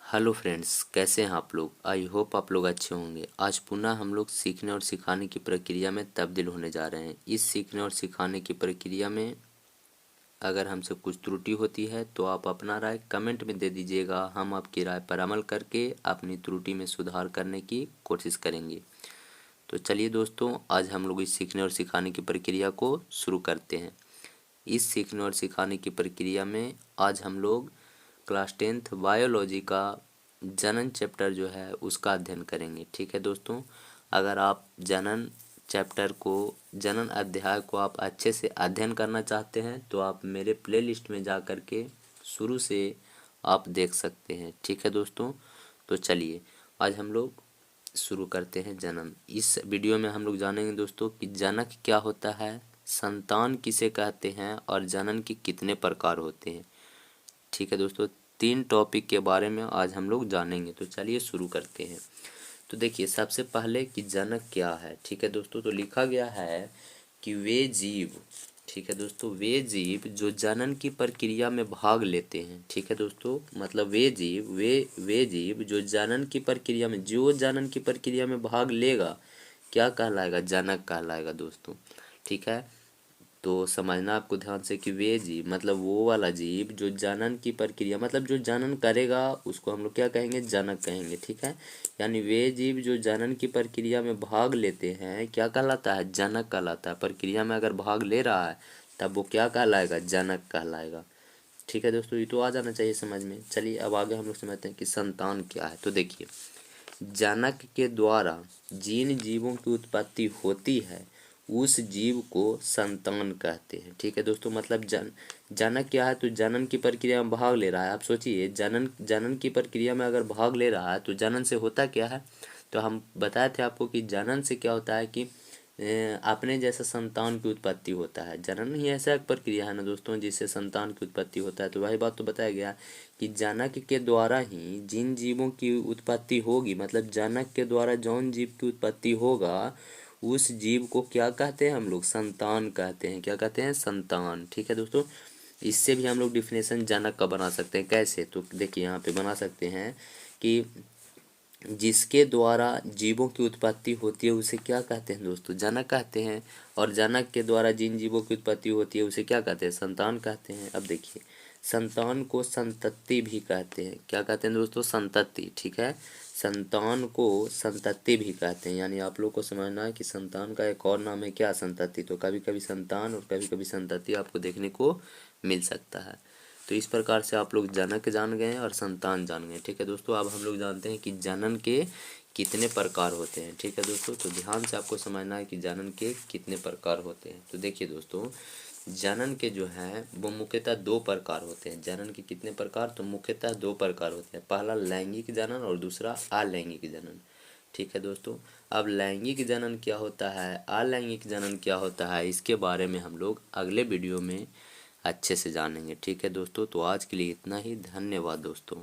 Hello friends, कैसे हैं आप लोग। आई होप आप लोग अच्छे होंगे। आज पुनः हम लोग सीखने और सिखाने की प्रक्रिया में तब्दील होने जा रहे हैं। इस सीखने और सिखाने की प्रक्रिया में अगर हमसे कुछ त्रुटि होती है तो आप अपना राय कमेंट में दे दीजिएगा। हम आपकी राय पर अमल करके अपनी त्रुटि में सुधार करने की कोशिश करेंगे। तो चलिए दोस्तों, आज हम लोग इस सीखने और सिखाने की प्रक्रिया को शुरू करते हैं। इस सीखने और सिखाने की प्रक्रिया में आज हम लोग क्लास 10th बायोलॉजी का जनन चैप्टर जो है उसका अध्ययन करेंगे। ठीक है दोस्तों, अगर आप जनन अध्याय को आप अच्छे से अध्ययन करना चाहते हैं तो आप मेरे प्लेलिस्ट में जा कर के शुरू से आप देख सकते हैं। ठीक है दोस्तों, तो चलिए आज हम लोग शुरू करते हैं जनन। इस वीडियो में हम लोग जानेंगे दोस्तों कि जनक क्या होता है, संतान किसे कहते हैं और जनन के कितने प्रकार होते हैं। ठीक है दोस्तों, 3 टॉपिक के बारे में आज हम लोग जानेंगे। तो चलिए शुरू करते हैं। तो देखिए सबसे पहले कि जनक क्या है। ठीक है दोस्तों, तो लिखा गया है कि वे जीव, ठीक है दोस्तों, वे जीव जो जनन की प्रक्रिया में भाग लेते हैं। ठीक है दोस्तों, मतलब वे जीव जो जनन की प्रक्रिया में भाग लेगा क्या कहलाएगा, जनक कहलाएगा दोस्तों। ठीक है, तो समझना आपको ध्यान से कि वे जीव मतलब वो वाला जीव जो जनन की प्रक्रिया मतलब जो जनन करेगा उसको हम लोग क्या कहेंगे, जनक कहेंगे। ठीक है, यानी वे जीव जो जनन की प्रक्रिया में भाग लेते हैं क्या कहलाता है, जनक कहलाता है। प्रक्रिया में अगर भाग ले रहा है तब वो क्या कहलाएगा, जनक कहलाएगा। ठीक है दोस्तों, ये तो आ जाना चाहिए समझ में। चलिए अब आगे हम लोग समझते हैं कि संतान क्या है। तो देखिए, जनक के द्वारा जिन जीवों की उत्पत्ति होती है उस जीव को संतान कहते हैं। ठीक है दोस्तों, मतलब जनक क्या है, तो जनन की प्रक्रिया में भाग ले रहा है। आप सोचिए, जनन की प्रक्रिया में अगर भाग ले रहा है तो जनन से होता क्या है। तो हम बताए थे आपको कि जनन से क्या होता है कि अपने जैसा संतान की उत्पत्ति होता है। जनन ही ऐसा एक प्रक्रिया है ना दोस्तों जिससे संतान की उत्पत्ति होता है। तो वही बात तो बताया गया कि जनक के द्वारा ही जिन जीवों की उत्पत्ति होगी, मतलब जनक के द्वारा जौन जीव की उत्पत्ति होगा उस जीव को क्या कहते हैं हम लोग, संतान कहते हैं। क्या कहते हैं, संतान। ठीक है दोस्तों, इससे भी हम लोग डिफिनेशन जनक का बना सकते हैं। कैसे, तो देखिए यहाँ पे बना सकते हैं कि जिसके द्वारा जीवों की उत्पत्ति होती है उसे क्या कहते हैं दोस्तों, जनक कहते हैं। और जनक के द्वारा जिन जीवों की उत्पत्ति होती है उसे क्या कहते हैं, संतान कहते हैं। अब देखिए, संतान को संतति भी कहते हैं। क्या कहते हैं दोस्तों, संतति। ठीक है, संतान को संतति भी कहते हैं। यानी आप लोग को समझना है कि संतान का एक और नाम है क्या, संतति। तो कभी कभी संतान और कभी कभी संतति आपको देखने को मिल सकता है। तो इस प्रकार से आप लोग जनक जान गए और संतान जान गए। ठीक है दोस्तों, अब हम लोग जानते हैं कि जनन के कितने प्रकार होते हैं। ठीक है दोस्तों, तो ध्यान से आपको समझना है कि जनन के कितने प्रकार होते हैं। तो देखिए दोस्तों, जनन के जो है वो मुख्यतः 2 प्रकार होते हैं। जनन के कितने प्रकार, तो मुख्यतः 2 प्रकार होते हैं। पहला लैंगिक जनन और दूसरा अलैंगिक जनन। ठीक है दोस्तों, अब लैंगिक जनन क्या होता है, अलैंगिक जनन क्या होता है, इसके बारे में हम लोग अगले वीडियो में अच्छे से जानेंगे। ठीक है दोस्तों, तो आज के लिए इतना ही। धन्यवाद दोस्तों।